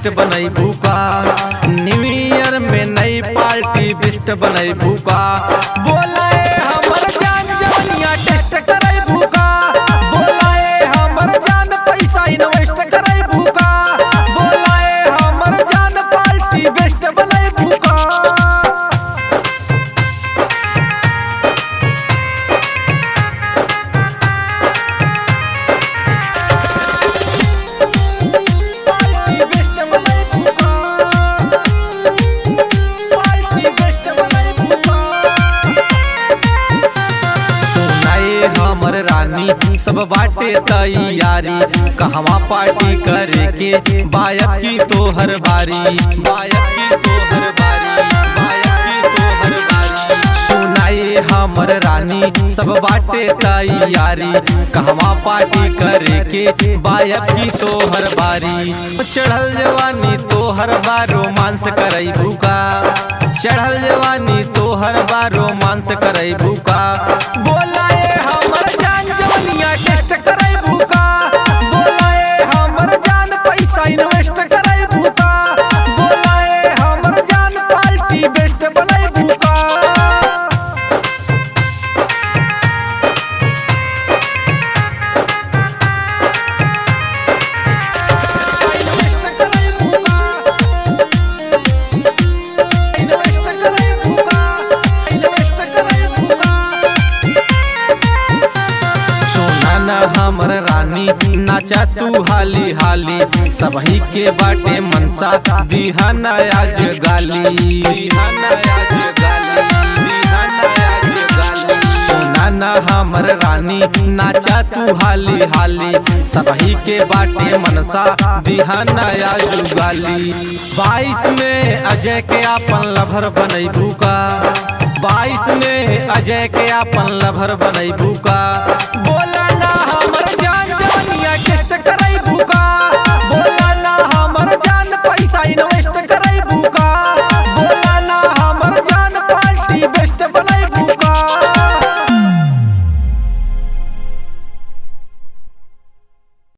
Test बनई भूका। New year में नई पार्टी बेस्ट बनई भूका। बोलाए हमर जान जवनिया टेस्ट करई भूका। बोलाए हमर जान पैसा इन्वेस्ट करई भूका। बोलाए हमर जान पार्टी बेस्ट बनई भूका। हमर रानी सब बाटे तैयारी, कहवा पार्टी करे के बायक की तोहर बारी। बायक की तोहर बारी, बायक की तोहर बारी। सुनाए हमर रानी सब बाटे तैयारी, कहवा पार्टी करे के बायक की तोहर बारी। चढ़ल जवानी तोहर बा रोमांस करई भूका। चढ़ल जवानी तोहर बा रोमांस करई भूका। बोलाए हमर जान जवनिया टेस्ट करई भूका। बोलाए हमर जान पैसा इन्वेस्ट करई भूका। बोलाए हमर जान पार्टी बेस्ट बनई भूका। हमर रानी नाचा तू हाली हाली, सबही के बाटे मनसा दिहा नयाज गाली। दिहा नयाज गाली, दिहा नयाज गाली। सुना ना हमर रानी नाचा तू हाली हाली, सबही के बाटे मनसा दिहा नयाज गाली। 22 में अजय के आपन लभर बनई भूका। 22 में अजय के आपन लभर बनई भूका। बोल